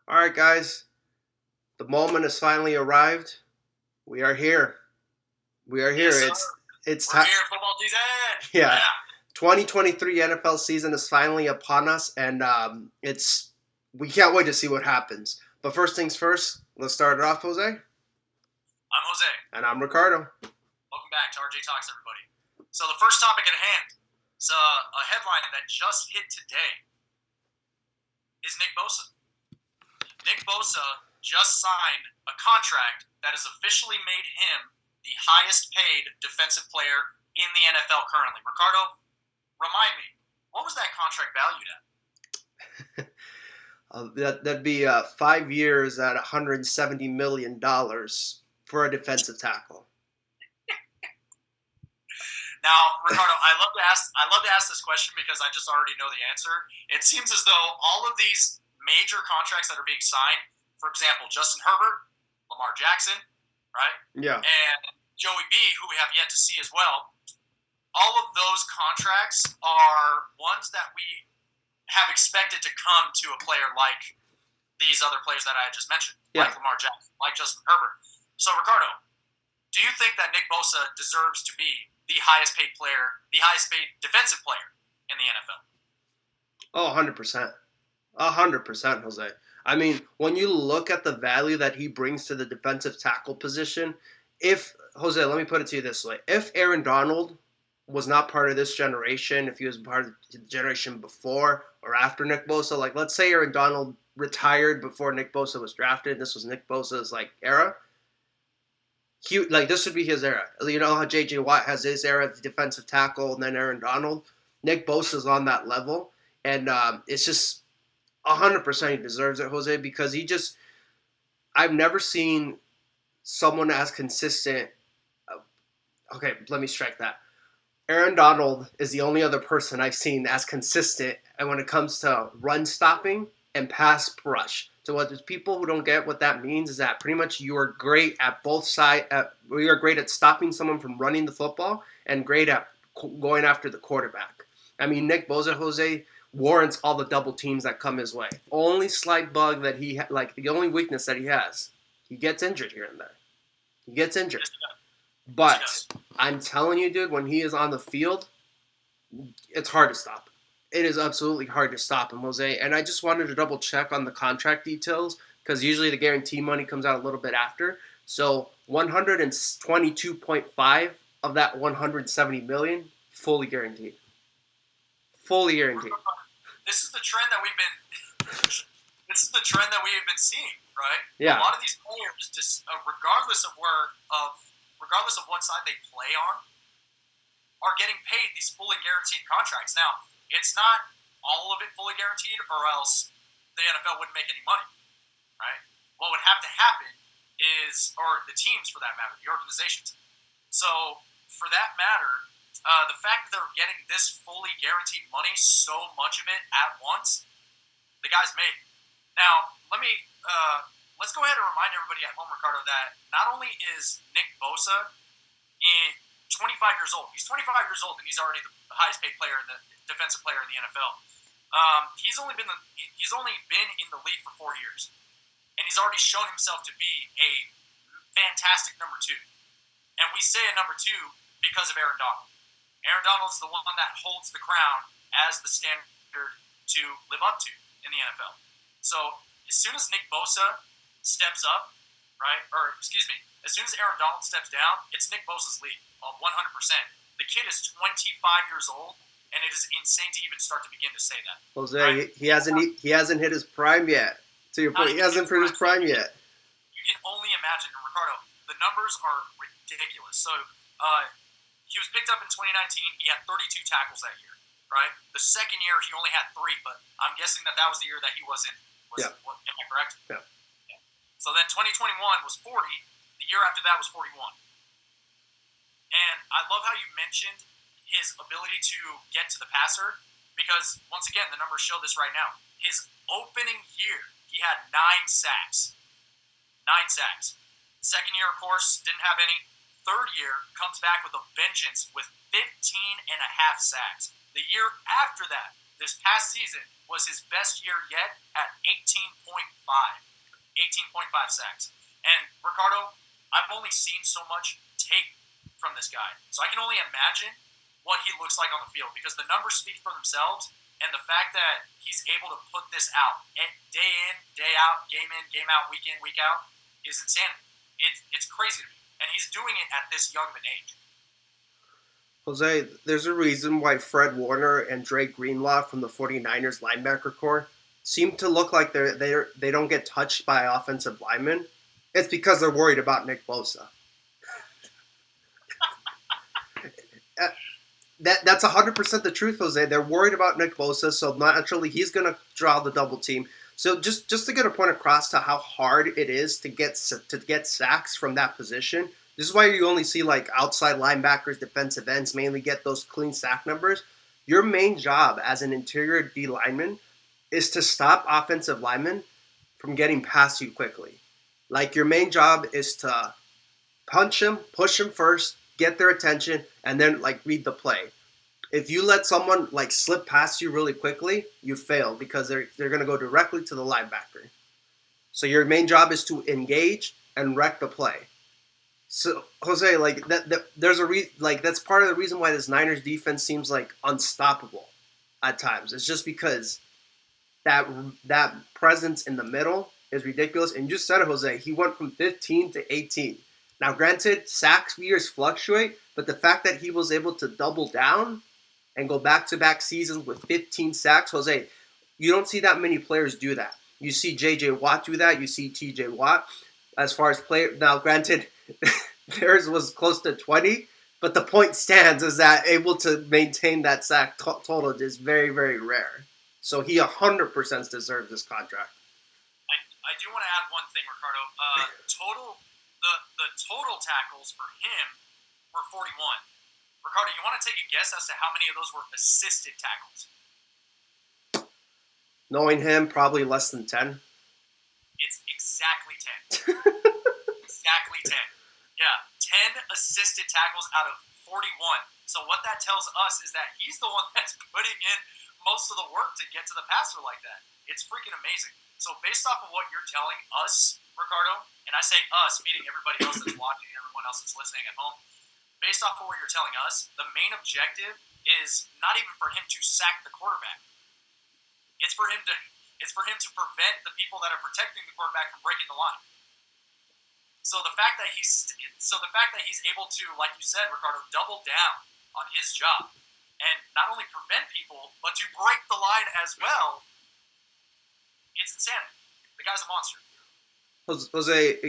All right, guys, the moment has finally arrived. We are here. We are Yes, here. sir. It's We're time. here, football season. Yeah, Yeah. 2023 NFL season is finally upon us, and it's we can't wait to see what happens. But first things first, let's start it off, Jose, I'm Jose. and I'm Ricardo. Welcome back to RJ Talks, everybody. So the first topic at hand is a headline that just hit today is Nick Bosa. Nick Bosa just signed a contract that has officially made him the highest paid defensive player in the NFL currently. Ricardo, remind me, what was that contract valued at? That'd be 5 years at $170 million for a defensive tackle. Now, Ricardo, I love to ask this question because I just already know the answer. It seems as though all of these major contracts that are being signed, for example, Justin Herbert, Lamar Jackson, right? Yeah. And Joey B, who we have yet to see as well, all of those contracts are ones that we have expected to come to a player like these other players that I just mentioned, like Lamar Jackson, like Justin Herbert. So, Ricardo, do you think that Nick Bosa deserves to be the highest paid player, the highest paid defensive player in the NFL? Oh, 100%. 100%, Jose. I mean, when you look at the value that he brings to the defensive tackle position, if, Jose, let me put it to you this way. If Aaron Donald was not part of this generation, if he was part of the generation before or after Nick Bosa, like let's say Aaron Donald retired before Nick Bosa was drafted, this was Nick Bosa's like era, this would be his era. You know how J.J. Watt has his era as defensive tackle, and then Aaron Donald. Nick Bosa's on that level, and it's just 100% he deserves it, Jose, because I've never seen someone as consistent. Okay, let me strike that. Aaron Donald is the only other person I've seen as consistent and when it comes to run stopping and pass rush. So what there's people who don't get what that means is that pretty much you are great at both sides. You are great at stopping someone from running the football and great at going after the quarterback. I mean, Nick Bosa, Jose, warrants all the double teams that come his way. Only slight bug that the only weakness that he gets injured here and there. He gets injured. But I'm telling you, dude, when he is on the field, it's hard to stop. It is absolutely hard to stop him, Jose. And I just wanted to double check on the contract details because usually the guarantee money comes out a little bit after. So 122.5 of that 170 million fully guaranteed. Fully guaranteed. This is the trend that we've been. This is the trend that we have been seeing, right? Yeah. A lot of these players, just regardless of what side they play on, are getting paid these fully guaranteed contracts. Now, it's not all of it fully guaranteed, or else the NFL wouldn't make any money, right? What would have to happen is, or the teams for that matter, the organizations. So, for that matter, the fact that they're getting this fully guaranteed money, so much of it at once, the guy's made. Now, let's go ahead and remind everybody at home, Ricardo, that not only is Nick Bosa in 25 years old, he's 25 years old and he's already the highest paid player in the defensive player in the NFL. He's only been in the league for 4 years, and he's already shown himself to be a fantastic number two. And we say a number two because of Aaron Donald. Aaron Donald is the one that holds the crown as the standard to live up to in the NFL. So as soon as Nick Bosa steps up, right, or excuse me, as soon as Aaron Donald steps down, it's Nick Bosa's league, 100%. The kid is 25 years old, and it is insane to even start to begin to say that. Jose, right? he hasn't hit his prime yet. To your point, he hasn't hit his prime yet. You can only imagine, Ricardo. The numbers are ridiculous. So he was picked up in 2019. He had 32 tackles that year, right? The second year he only had 3, but I'm guessing that was the year that he was in. Am I correct? Yeah. So then 2021 was 40. The year after that was 41. And I love how you mentioned his ability to get to the passer because, once again, the numbers show this right now. His opening year, he had 9 sacks. 9 sacks. Second year, of course, didn't have any. Third year, comes back with a vengeance with 15 and a half sacks. The year after that, this past season was his best year yet at 18.5 sacks. And Ricardo, I've only seen so much tape from this guy, so I can only imagine what he looks like on the field because the numbers speak for themselves, and the fact that he's able to put this out day in, day out, game in, game out, week out is insanity. It's crazy to me, and he's doing it at this young of an age. Jose, there's a reason why Fred Warner and Dre Greenlaw from the 49ers linebacker corps seem to look like they don't get touched by offensive linemen. It's because they're worried about Nick Bosa. That's 100% the truth, Jose. They're worried about Nick Bosa, so naturally he's going to draw the double team. So just to get a point across to how hard it is to get sacks from that position, this is why you only see like outside linebackers, defensive ends mainly get those clean sack numbers. Your main job as an interior D lineman is to stop offensive linemen from getting past you quickly. Like your main job is to punch them, push them first, get their attention, and then like read the play. If you let someone like slip past you really quickly, you fail because they're going to go directly to the linebacker. So your main job is to engage and wreck the play. So Jose, like there's that's part of the reason why this Niners defense seems like unstoppable at times. It's just because that presence in the middle is ridiculous. And you said it, Jose. He went from 15 to 18. Now, granted, sacks years fluctuate, but the fact that he was able to double down and go back-to-back seasons with 15 sacks, Jose, you don't see that many players do that. You see J.J. Watt do that. You see T.J. Watt. As far as player, now, granted, theirs was close to 20, but the point stands is that able to maintain that sack total is very, very rare. So he 100% deserves this contract. I do want to add one thing, Ricardo. The total tackles for him were 41. Ricardo, you want to take a guess as to how many of those were assisted tackles? Knowing him, probably less than 10. It's exactly 10. Exactly 10. Yeah, 10 assisted tackles out of 41. So what that tells us is that he's the one that's putting in most of the work to get to the passer like that. It's freaking amazing. So based off of what you're telling us, Ricardo, and I say us, meaning everybody else that's watching, everyone else that's listening at home, based off of what you're telling us, the main objective is not even for him to sack the quarterback. It's for him to prevent the people that are protecting the quarterback from breaking the line. So the fact that he's able to, like you said, Ricardo, double down on his job and not only prevent people but to break the line as well, it's insanity. The guy's a monster. Jose,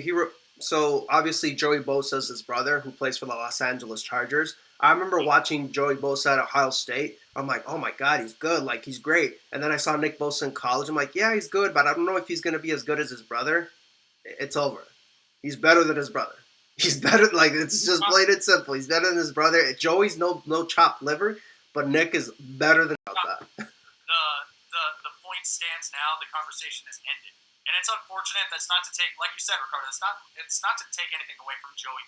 so obviously Joey Bosa is his brother who plays for the Los Angeles Chargers. I remember watching Joey Bosa at Ohio State. I'm like, oh my God, he's good. Like, he's great. And then I saw Nick Bosa in college. I'm like, yeah, he's good, but I don't know if he's going to be as good as his brother. It's over. He's better than his brother. He's better. Like, it's just plain and simple. He's better than his brother. Joey's no chopped liver, but Nick is better than that. The point stands now. The conversation has ended. And it's unfortunate. That's not to take, like you said, Ricardo. It's not to take anything away from Joey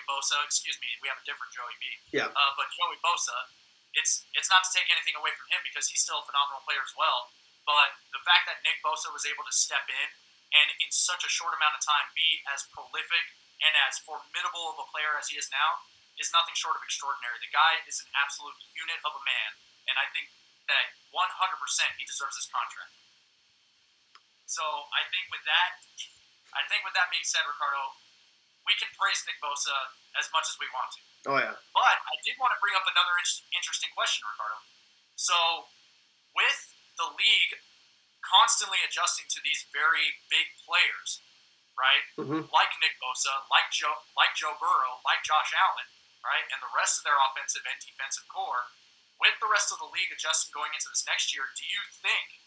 Bosa. Excuse me. We have a different Joey B. Yeah. But Joey Bosa, it's not to take anything away from him because he's still a phenomenal player as well. But the fact that Nick Bosa was able to step in and in such a short amount of time be as prolific and as formidable of a player as he is now is nothing short of extraordinary. The guy is an absolute unit of a man, and I think that 100% he deserves this contract. So I think with that being said, Ricardo, we can praise Nick Bosa as much as we want to. Oh yeah. But I did want to bring up another interesting question, Ricardo. So with the league constantly adjusting to these very big players, right? Mm-hmm. Like Nick Bosa, like Joe Burrow, like Josh Allen, right? And the rest of their offensive and defensive core, with the rest of the league adjusting going into this next year, do you think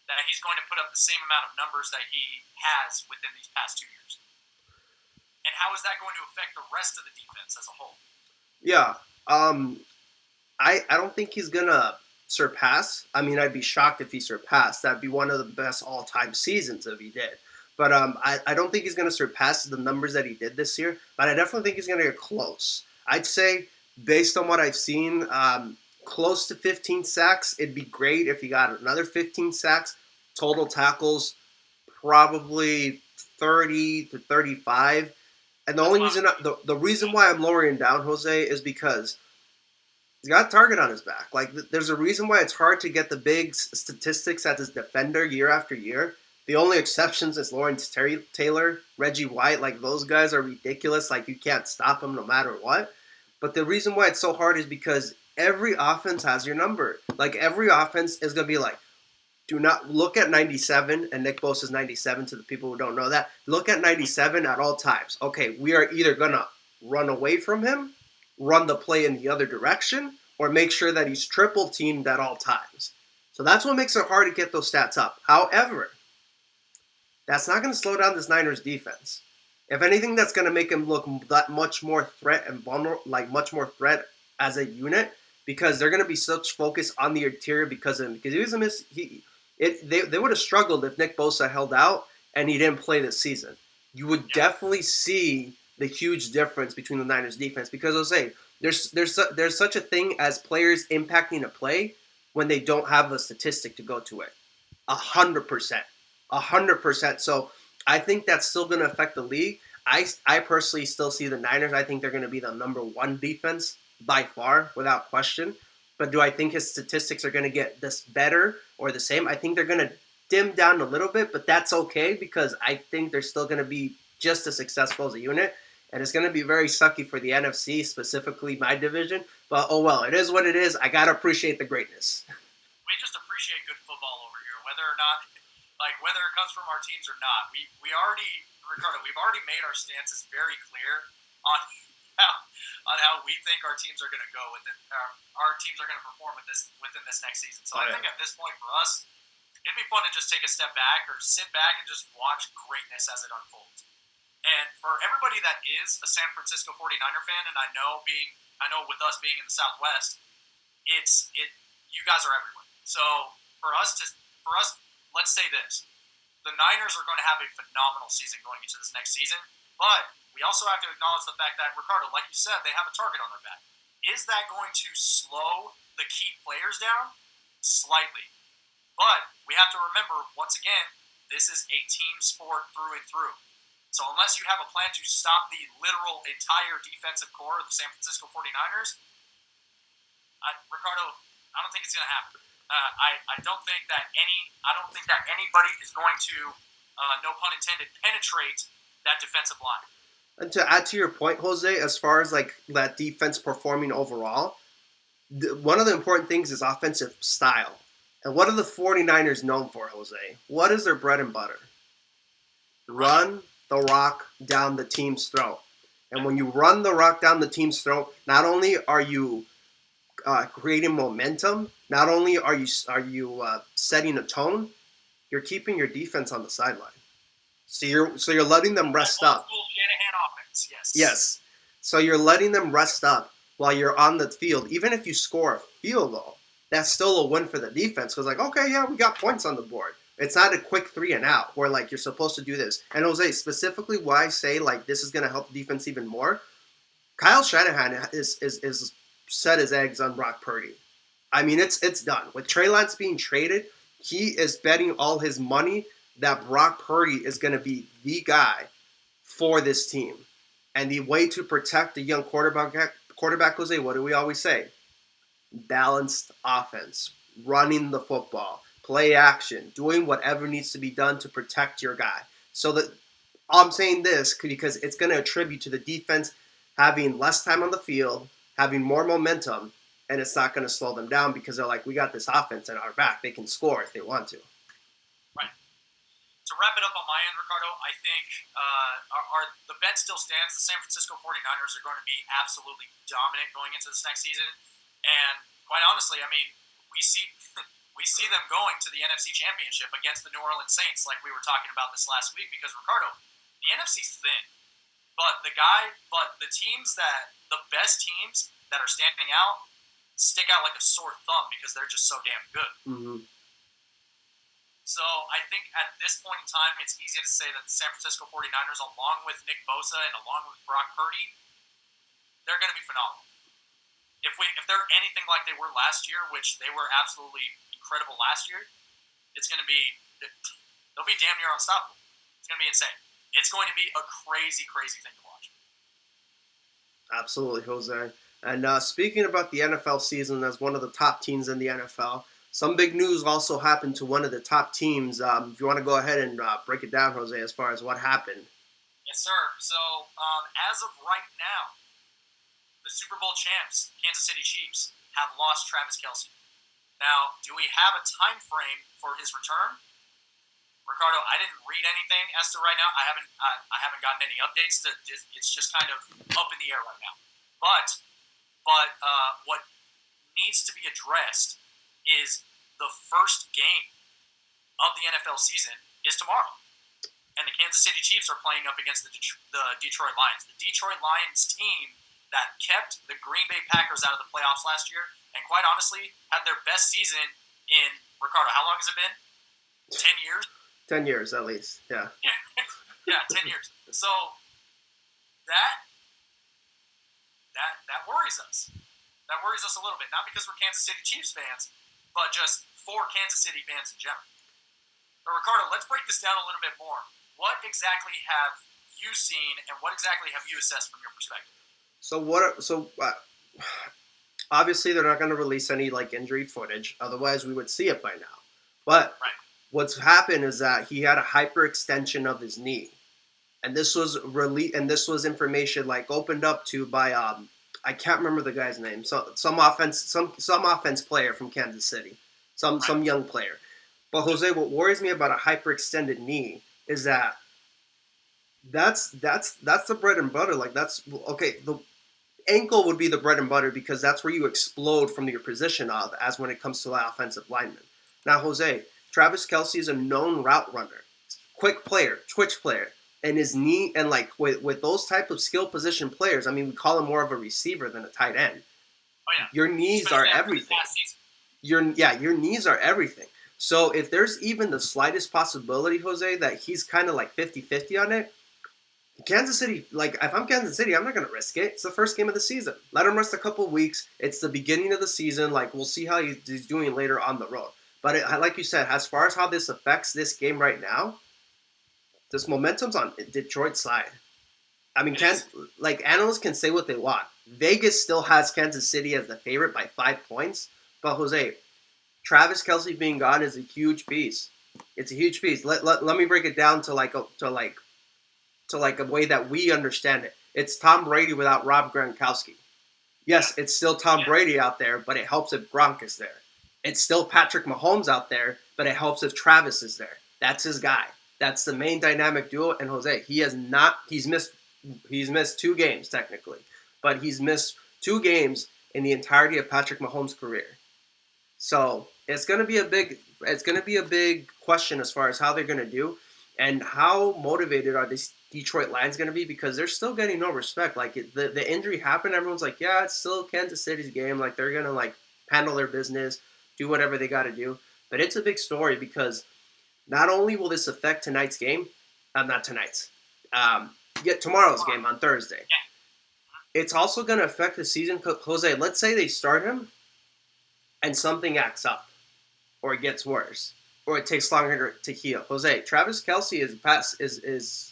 that he's going to put up the same amount of numbers that he has within these past 2 years? And how is that going to affect the rest of the defense as a whole? Yeah. I don't think he's going to surpass. I mean, I'd be shocked if he surpassed. That'd be one of the best all-time seasons if he did. But I don't think he's going to surpass the numbers that he did this year. But I definitely think he's going to get close. I'd say, based on what I've seen, close to 15 sacks. It'd be great if he got another 15 sacks. Total tackles, probably 30 to 35. And the reason why I'm lowering down Jose is because he's got a target on his back. Like, there's a reason why it's hard to get the big statistics as his defender year after year. The only exceptions is Lawrence Taylor, Reggie White. Like, those guys are ridiculous. Like, you can't stop them no matter what. But the reason why it's so hard is because every offense has your number. Like, every offense is going to be like, do not look at 97, and Nick Bosa is 97 to the people who don't know that. Look at 97 at all times. Okay, we are either going to run away from him, run the play in the other direction, or make sure that he's triple teamed at all times. So that's what makes it hard to get those stats up. However, that's not going to slow down this Niners defense. If anything, that's going to make him look that much more threat and vulnerable, like much more threat as a unit, because they're going to be such focus on the interior because of him. Because he was a miss. They would have struggled if Nick Bosa held out and he didn't play this season. You would definitely see the huge difference between the Niners defense, because I'll say there's such a thing as players impacting a play when they don't have a statistic to go to it. 100%. 100%. So I think that's still going to affect the league. I personally still see the Niners. I think they're going to be the number one defense by far, without question. But do I think his statistics are going to get this better or the same? I think they're going to dim down a little bit, but that's okay, because I think they're still going to be just as successful as a unit. And it's going to be very sucky for the NFC, specifically my division. But oh well, it is what it is. I got to appreciate the greatness. We just appreciate good football over here, whether or not, like, whether it comes from our teams or not. We already, Ricardo, we've already made our stances very clear on how we think our teams are going to go within our teams are going to perform within this next season. So I think at this point for us, it'd be fun to just take a step back or sit back and just watch greatness as it unfolds. And for everybody that is a San Francisco 49er fan, and I know with us being in the Southwest, you guys are everywhere. So for us, let's say this: the Niners are going to have a phenomenal season going into this next season, but we also have to acknowledge the fact that, Ricardo, like you said, they have a target on their back. Is that going to slow the key players down? Slightly. But we have to remember, once again, this is a team sport through and through. So unless you have a plan to stop the literal entire defensive core of the San Francisco 49ers, Ricardo, I don't think it's going to happen. I don't think that anybody is going to, no pun intended, penetrate that defensive line. And to add to your point, Jose, as far as like that defense performing overall, one of the important things is offensive style. And what are the 49ers known for, Jose? What is their bread and butter? Run the rock down the team's throat. And when you run the rock down the team's throat, not only are you creating momentum, not only are you setting a tone, you're keeping your defense on the sideline. So you're letting them rest up. Old Shanahan offense, yes. Yes. So you're letting them rest up while you're on the field. Even if you score a field goal, that's still a win for the defense. Because, like, okay, yeah, we got points on the board. It's not a quick 3 and out where, like, you're supposed to do this. And, Jose, specifically why I say, like, this is going to help the defense even more, Kyle Shanahan is set his eggs on Brock Purdy. I mean, it's done. With Trey Lance being traded, he is betting all his money that Brock Purdy is going to be the guy for this team. And the way to protect the young quarterback, Jose, what do we always say? Balanced offense, running the football, play action, doing whatever needs to be done to protect your guy. So that I'm saying this because it's going to attribute to the defense having less time on the field, having more momentum, and it's not going to slow them down because they're like, we got this offense in our back. They can score if they want to. To wrap it up on my end, Ricardo, I think the bet still stands. The San Francisco 49ers are going to be absolutely dominant going into this next season. And quite honestly, I mean, we see them going to the NFC Championship against the New Orleans Saints like we were talking about this last week because, Ricardo, the NFC's thin. But the best teams that are standing out stick out like a sore thumb because they're just so damn good. Mm-hmm. So I think at this point in time, it's easy to say that the San Francisco 49ers, along with Nick Bosa and along with Brock Purdy, they're going to be phenomenal. if they're anything like they were last year, which they were absolutely incredible last year, it's going to be they'll be damn near unstoppable. It's going to be insane. It's going to be a crazy, crazy thing to watch. Absolutely, Jose. And speaking about the NFL season as one of the top teams in the NFL, some big news also happened to one of the top teams. If you want to go ahead and break it down, Jose, as far as what happened. Yes, sir. So as of right now, the Super Bowl champs, Kansas City Chiefs, have lost Travis Kelce. Now, do we have a time frame for his return? Ricardo, I didn't read anything as to right now. I haven't gotten any updates. It's just kind of up in the air right now. But what needs to be addressed is the first game of the NFL season is tomorrow, and the Kansas City Chiefs are playing up against the Detroit Lions. The Detroit Lions team that kept the Green Bay Packers out of the playoffs last year, and quite honestly, had their best season in, Ricardo, how long has it been? 10 years? 10 years, at least, yeah. Yeah, 10 years. So that worries us. That worries us a little bit. Not because we're Kansas City Chiefs fans, but just for Kansas City fans in general. But Ricardo, let's break this down a little bit more. What exactly have you seen, and what exactly have you assessed from your perspective? Obviously they're not going to release any injury footage, otherwise we would see it by now. But Right. What's happened is that he had a hyperextension of his knee, and this was information opened up to by I can't remember the guy's name. So some offense player from Kansas City, some young player. But Jose, what worries me about a hyperextended knee is that that's the bread and butter. The ankle would be the bread and butter because that's where you explode from your position of as when it comes to the offensive lineman. Now, Jose, Travis Kelce is a known route runner, quick player, twitch player, and his knee and with those type of skill position players, I mean, we call him more of a receiver than a tight end. Oh yeah, your knees are everything. Your knees are everything. So if there's even the slightest possibility, Jose, that he's kind of 50-50 on it, Kansas City, if I'm Kansas City, I'm not going to risk it. It's the first game of the season. Let him rest a couple weeks. It's the beginning of the season. We'll see how he's doing later on the road. But like you said, as far as how this affects this game right now, this momentum's on Detroit's side. I mean, analysts can say what they want. Vegas still has Kansas City as the favorite by 5 points. But Jose, Travis Kelce being gone is a huge piece. It's a huge piece. Let me break it down to a way that we understand it. It's Tom Brady without Rob Gronkowski. Yes, it's still Tom Brady out there, but it helps if Gronk is there. It's still Patrick Mahomes out there, but it helps if Travis is there. That's his guy. That's the main dynamic duo. And Jose, he's missed 2 games technically, but he's missed 2 games in the entirety of Patrick Mahomes' career. So it's going to be a big question as far as how they're going to do and how motivated are these Detroit Lions going to be, because they're still getting no respect. The injury happened, everyone's yeah, it's still Kansas City's game. They're going to handle their business, do whatever they got to do. But it's a big story because not only will this affect tonight's game, not tonight's, tomorrow's game on Thursday. It's also going to affect the season. Jose, let's say they start him and something acts up or it gets worse or it takes longer to heal. Jose, Travis Kelce is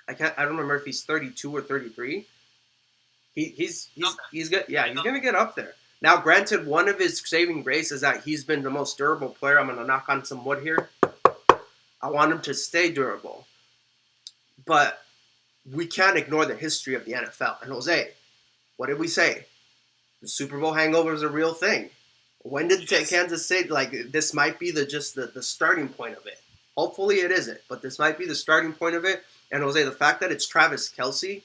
I don't remember if he's 32 or 33. He's good. Yeah, he's going to get up there. Now, granted, one of his saving grace is that he's been the most durable player. I'm going to knock on some wood here. I want him to stay durable. But we can't ignore the history of the NFL. And Jose, what did we say? The Super Bowl hangover is a real thing. When did Kansas City, this might be the starting point of it. Hopefully it isn't, but this might be the starting point of it. And Jose, the fact that it's Travis Kelce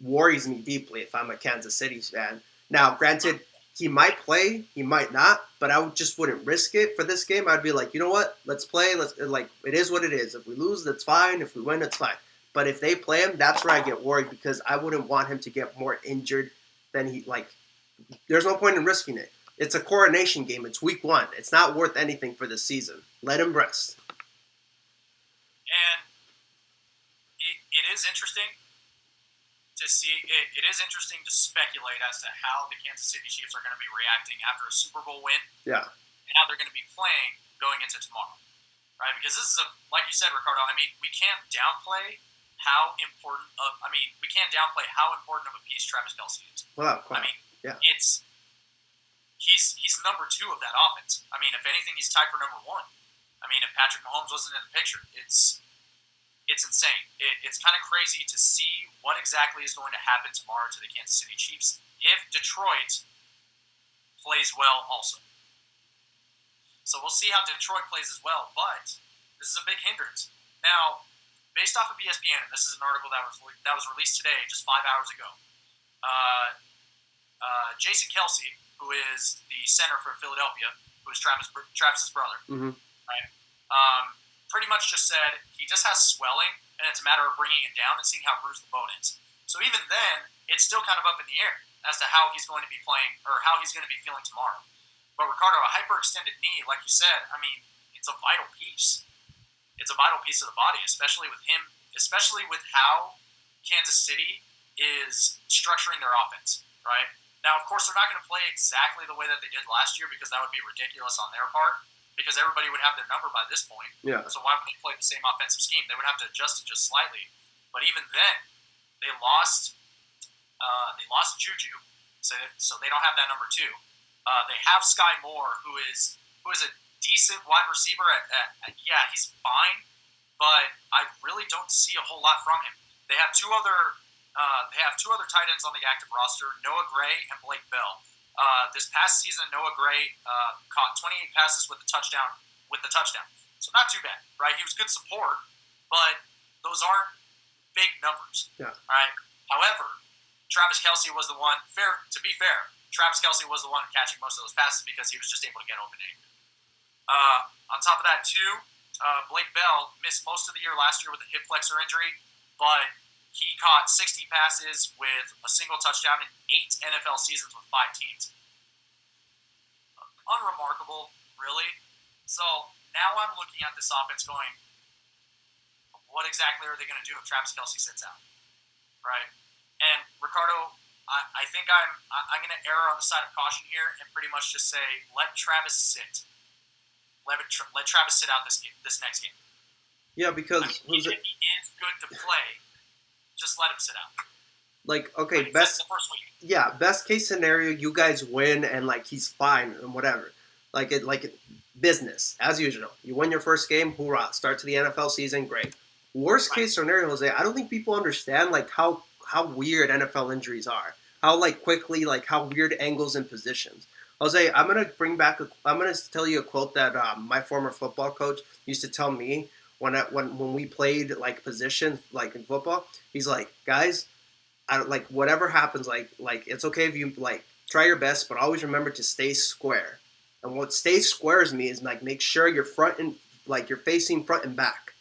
worries me deeply if I'm a Kansas City fan. Now, granted, he might play, he might not, but I wouldn't risk it for this game. I'd be you know what? Let's play. It is what it is. If we lose, that's fine. If we win, it's fine. But if they play him, that's where I get worried because I wouldn't want him to get more injured than he there's no point in risking it. It's a coronation game. It's week 1. It's not worth anything for this season. Let him rest. And it is interesting to see. It is interesting to speculate as to how the Kansas City Chiefs are going to be reacting after a Super Bowl win. Yeah. And how they're going to be playing going into tomorrow, right? Because this is like you said, Ricardo. I mean, we can't downplay how important of a piece Travis Kelce is. Well, I mean, yeah. He's number 2 of that offense. I mean, if anything, he's tied for number 1. I mean, if Patrick Mahomes wasn't in the picture, it's insane. It's kind of crazy to see what exactly is going to happen tomorrow to the Kansas City Chiefs if Detroit plays well also. So we'll see how Detroit plays as well, but this is a big hindrance. Now, based off of ESPN, and this is an article that was released today, just 5 hours ago, Jason Kelce, who is the center for Philadelphia, who is Travis's brother, right? Pretty much just said he just has swelling, and it's a matter of bringing it down and seeing how bruised the bone is. So even then, it's still kind of up in the air as to how he's going to be playing or how he's going to be feeling tomorrow. But Ricardo, a hyperextended knee, like you said, I mean, it's a vital piece. It's a vital piece of the body, especially with him, especially with how Kansas City is structuring their offense, right? Now, of course, they're not going to play exactly the way that they did last year because that would be ridiculous on their part, because everybody would have their number by this point. Yeah. So why would they play the same offensive scheme? They would have to adjust it just slightly. But even then, they lost Juju, so they don't have that number 2. They have Sky Moore, who is a decent wide receiver. Yeah, he's fine, but I really don't see a whole lot from him. They have two other tight ends on the active roster: Noah Gray and Blake Bell. This past season, Noah Gray caught 28 passes with the touchdown. So not too bad, right? He was good support, but those aren't big numbers. Yeah. Right. However, Travis Kelce was the one. To be fair, Travis Kelce was the one catching most of those passes because he was just able to get open. On top of that, too, Blake Bell missed most of the year last year with a hip flexor injury, but he caught 60 passes with a single touchdown in 8 NFL seasons with 5 teams. Unremarkable, really. So now I'm looking at this offense going, what exactly are they going to do if Travis Kelce sits out? Right? And Ricardo, I think I'm going to err on the side of caution here and pretty much just say, let Travis sit. Let Travis sit out this next game. Yeah, because he is good to play. Just let him sit out. Like, okay, the best first week. Yeah, best case scenario, you guys win and like he's fine and whatever. Business as usual. You win your first game, hoorah! Start to the NFL season, great. Worst case scenario, Jose, I don't think people understand like how weird NFL injuries are. How like quickly, like how weird angles and positions. Jose, I'm gonna tell you a quote that my former football coach used to tell me when we played like positions like in football. He's like, guys, whatever happens, like it's okay if you like try your best, but always remember to stay square. And what stay squares me is like make sure you're you're facing front and back,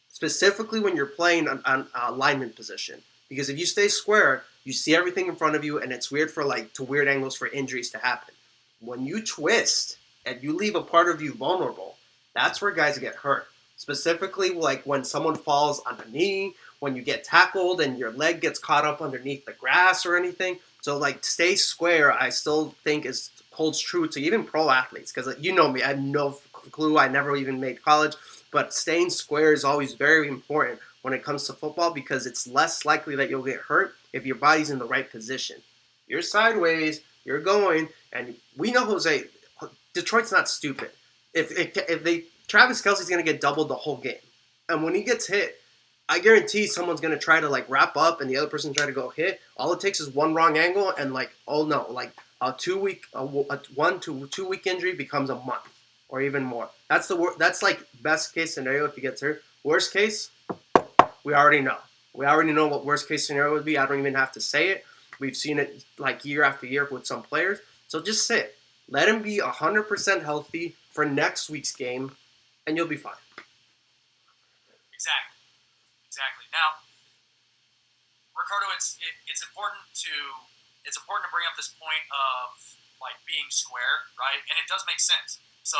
specifically when you're playing on lineman position. Because if you stay square, you see everything in front of you, and it's weird for weird angles for injuries to happen. When you twist and you leave a part of you vulnerable, that's where guys get hurt. Specifically, like when someone falls on a knee, when you get tackled and your leg gets caught up underneath the grass or anything. So like stay square, I still think holds true to even pro athletes, because you know me, I have no clue. I never even made college, but staying square is always very important when it comes to football, because it's less likely that you'll get hurt if your body's in the right position. You're sideways, you're going, and we know, Jose, Detroit's not stupid. Travis Kelce's going to get doubled the whole game, and when he gets hit, I guarantee someone's going to try to wrap up and the other person try to go hit. All it takes is one wrong angle and a 1 to 2 week injury becomes a month or even more. That's best case scenario if he gets hurt. Worst case, we already know. We already know what worst case scenario would be. I don't even have to say it. We've seen it year after year with some players. So just sit. Let him be 100% healthy for next week's game, and you'll be fine. Exactly. Now, Ricardo, it's important to bring up this point of being square, right? And it does make sense. So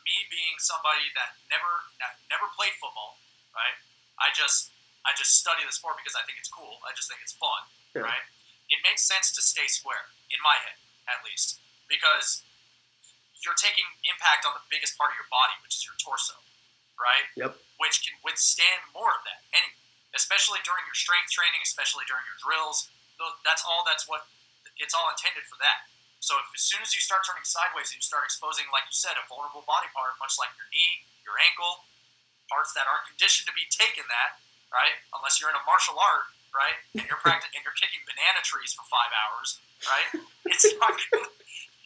me being somebody that never played football, right? I just study the sport because I think it's cool. I just think it's fun. Yeah. right? It makes sense to stay square, in my head, at least, because you're taking impact on the biggest part of your body, which is your torso, right? Yep. Which can withstand more of that, and especially during your strength training, especially during your drills. That's what it's all intended for that. So as soon as you start turning sideways and you start exposing, like you said, a vulnerable body part, much like your knee, your ankle, parts that aren't conditioned to be taking that, right? Unless you're in a martial art, right? And you're and you're kicking banana trees for 5 hours, right? It's not good.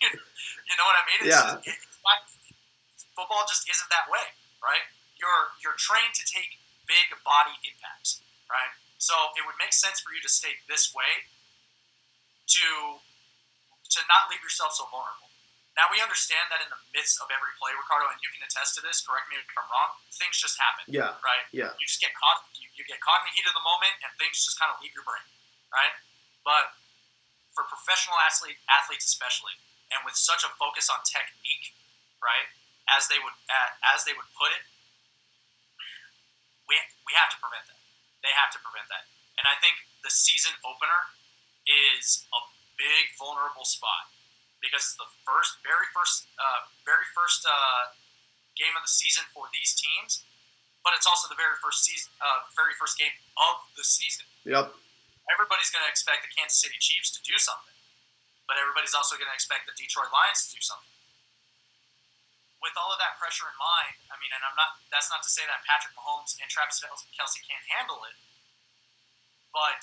You know what I mean? Football just isn't that way, right? You're trained to take big body impacts, right? So it would make sense for you to stay this way to not leave yourself so vulnerable. Now we understand that in the midst of every play, Ricardo, and you can attest to this. Correct me if I'm wrong. Things just happen. Yeah. Right. Yeah. You just get caught. You get caught in the heat of the moment, and things just kind of leave your brain. Right. But for professional athletes especially, and with such a focus on technique, right, as they would put it, we have to prevent that. They have to prevent that. And I think the season opener is a big vulnerable spot because it's the very first game of the season for these teams, but it's also the very first game of the season. Yep. Everybody's going to expect the Kansas City Chiefs to do something, but everybody's also going to expect the Detroit Lions to do something. With all of that pressure in mind, I mean, and that's not to say that Patrick Mahomes and Travis Kelce can't handle it, but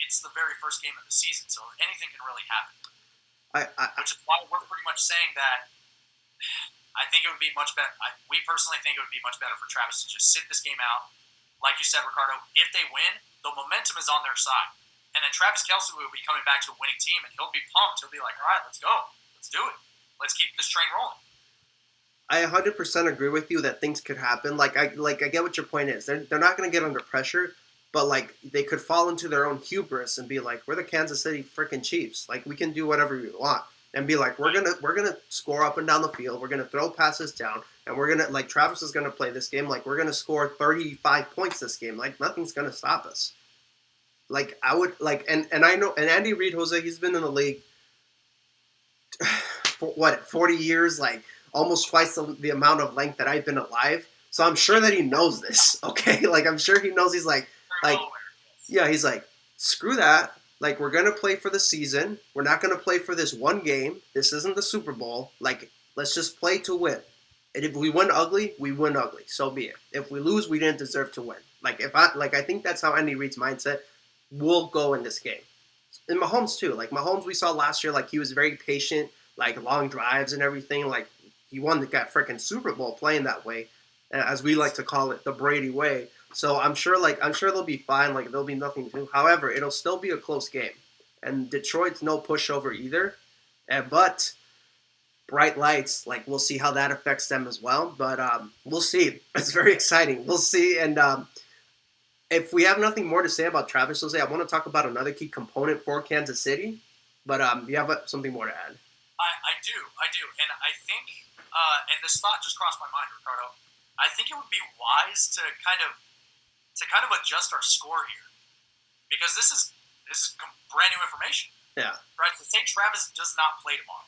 it's the very first game of the season, so anything can really happen. Which is why we're pretty much saying that I think it would be much better. We personally think it would be much better for Travis to just sit this game out. Like you said, Ricardo, if they win, the momentum is on their side. And then Travis Kelce will be coming back to a winning team, and he'll be pumped. He'll be like, all right, let's go. Let's do it. Let's keep this train rolling. I 100% agree with you that things could happen. I get what your point is. They're not going to get under pressure, but like they could fall into their own hubris and be like, we're the Kansas City freaking Chiefs. Like we can do whatever we want, and be like, we're gonna score up and down the field. We're gonna throw passes down, and we're gonna like Travis is gonna play this game. Like we're gonna score 35 points this game. Like nothing's gonna stop us. Like I would like, and I know, and Andy Reid, Jose, he's been in the league for 40 years, like almost twice the amount of length that I've been alive. So I'm sure that he knows this, okay? Like I'm sure he knows. He's like, yeah, he's like, screw that. Like we're gonna play for the season. We're not gonna play for this one game. This isn't the Super Bowl. Like let's just play to win. And if we win ugly, we win ugly. So be it. If we lose, we didn't deserve to win. I think that's how Andy Reid's mindset will go in this game. And Mahomes too. Like Mahomes, we saw last year. Like he was very patient. Like long drives and everything. Like he won that freaking Super Bowl playing that way, as we like to call it, the Brady way. So I'm sure they'll be fine. Like there'll be nothing to do. However, it'll still be a close game, and Detroit's no pushover either. But bright lights, like we'll see how that affects them as well. But we'll see. It's very exciting. We'll see. And if we have nothing more to say about Travis Kelce, I want to talk about another key component for Kansas City. But you have something more to add? I do, and I think, and this thought just crossed my mind, Ricardo. I think it would be wise to kind of adjust our score here, because this is brand new information. Yeah. Right. So say Travis does not play tomorrow.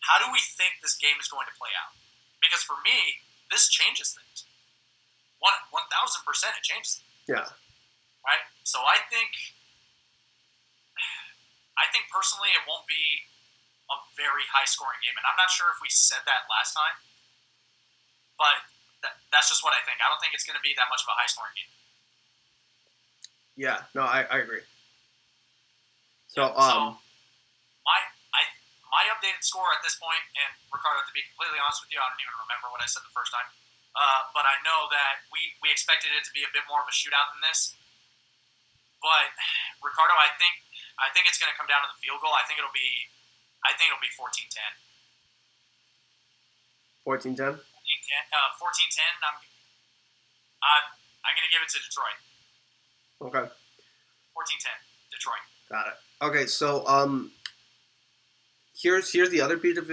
How do we think this game is going to play out? Because for me, this changes things. 1,000% it changes things. Yeah. Right. So I think personally it won't be a very high-scoring game, and I'm not sure if we said that last time, but that's just what I think. I don't think it's going to be that much of a high-scoring game. Yeah, no, I agree. So, my updated score at this point, and Ricardo, to be completely honest with you, I don't even remember what I said the first time, but I know that we expected it to be a bit more of a shootout than this. But Ricardo, I think it's going to come down to the field goal. I think it'll be 14-10. 14-10? 14-10. 14-10. I'm going to give it to Detroit. Okay. 14-10. Detroit. Got it. Okay, so here's the other piece of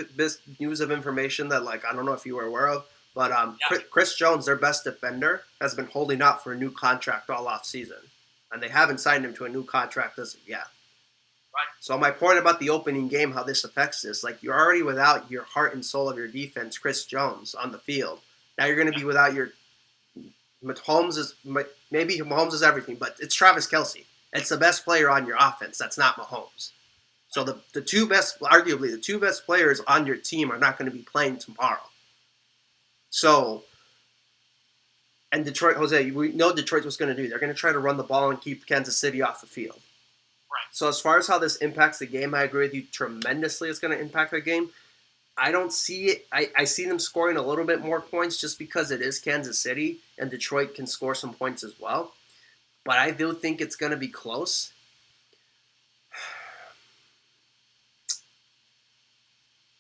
news of information that I don't know if you were aware of, but Chris Jones, their best defender, has been holding out for a new contract all off season. and they haven't signed him to a new contract as of yet. Right. So my point about the opening game, how this affects this, like you're already without your heart and soul of your defense, Chris Jones, on the field. Now you're going to be without your Mahomes is everything, but it's Travis Kelce. It's the best player on your offense. That's not Mahomes. So arguably the two best players on your team are not going to be playing tomorrow. So, and Detroit, Jose, we know Detroit's what's going to do. They're going to try to run the ball and keep Kansas City off the field. Right. So as far as how this impacts the game, I agree with you tremendously. It's going to impact the game. I don't see it. I see them scoring a little bit more points just because it is Kansas City and Detroit can score some points as well. But I do think it's going to be close.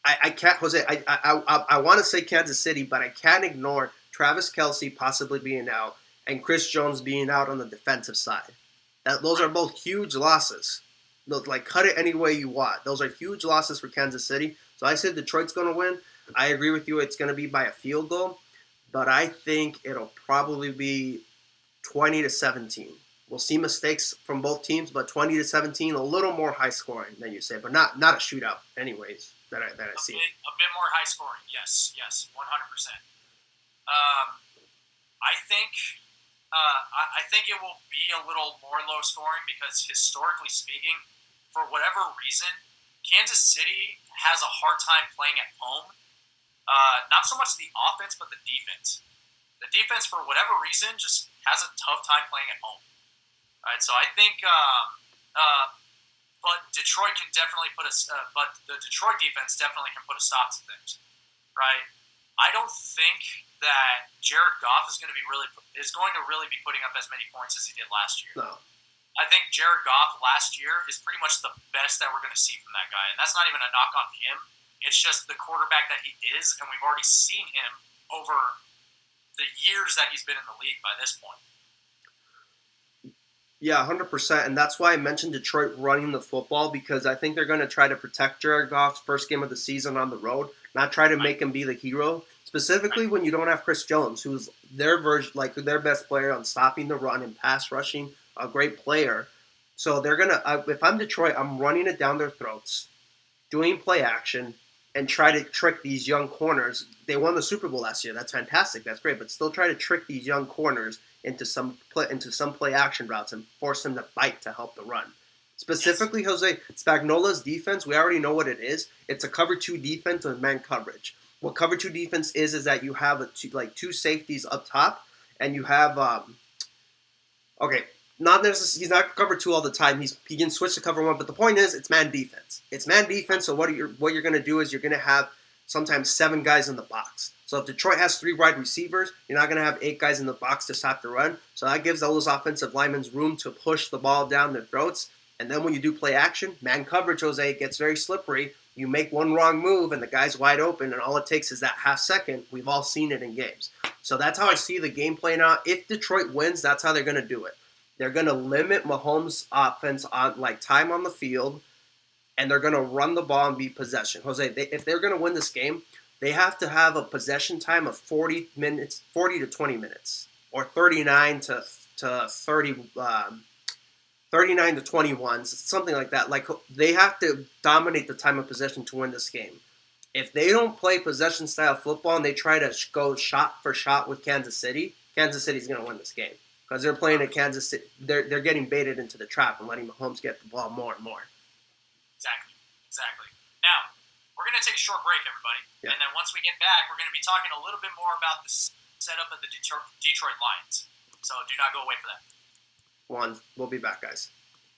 I can't, Jose. I want to say Kansas City, but I can't ignore Travis Kelce possibly being out and Chris Jones being out on the defensive side. Those are both huge losses. Like, cut it any way you want. Those are huge losses for Kansas City. So I said Detroit's going to win. I agree with you. It's going to be by a field goal, but I think it'll probably be 20-17. We'll see mistakes from both teams, but 20-17, a little more high scoring than you say, but not a shootout, anyways. That I see. A bit more high scoring. Yes, 100%. I think it will be a little more low scoring because historically speaking, for whatever reason, Kansas City has a hard time playing at home. Not so much the offense, but the defense. The defense, for whatever reason, just has a tough time playing at home. All right, so I think, but Detroit can definitely but the Detroit defense definitely can put a stop to things, right? I don't think that Jared Goff is going to really be putting up as many points as he did last year. No. I think Jared Goff last year is pretty much the best that we're going to see from that guy, and that's not even a knock on him. It's just the quarterback that he is, and we've already seen him over the years that he's been in the league by this point. Yeah, 100%, and that's why I mentioned Detroit running the football, because I think they're going to try to protect Jared Goff's first game of the season on the road, not try to make him be the hero, specifically when you don't have Chris Jones, who's their best player on stopping the run and pass rushing, a great player. So they're going to, if I'm Detroit, I'm running it down their throats, doing play action, and try to trick these young corners. They won the Super Bowl last year. That's fantastic. That's great. But still try to trick these young corners into some play action routes and force them to bite to help the run. Specifically, Jose, Spagnuolo's defense, we already know what it is. It's a cover 2 defense with man coverage. What cover 2 defense is that you have two safeties up top, and you have not necessarily, he's not cover 2 all the time. He can switch to cover 1, but the point is it's man defense. It's man defense. So what you're going to do is you're going to have sometimes 7 guys in the box. So if Detroit has 3 wide receivers, you're not going to have 8 guys in the box to stop the run. So that gives those offensive linemen room to push the ball down their throats. And then when you do play action, man coverage, Jose, it gets very slippery. You make one wrong move and the guy's wide open, and all it takes is that half second. We've all seen it in games. So that's how I see the game playing out. If Detroit wins, that's how they're going to do it. They're going to limit Mahomes' offense on time on the field, and they're going to run the ball and be possession. Jose, if they're going to win this game, they have to have a possession time of 40 to 20 minutes, or 39 to 21, something like that. Like, they have to dominate the time of possession to win this game. If they don't play possession style football and they try to go shot for shot with Kansas City's going to win this game. Because they're playing at Kansas City. They're getting baited into the trap and letting Mahomes get the ball more and more. Exactly. Now, we're going to take a short break, everybody. Yeah. And then once we get back, we're going to be talking a little bit more about the setup of the Detroit Lions. So do not go away for that. We'll be back, guys.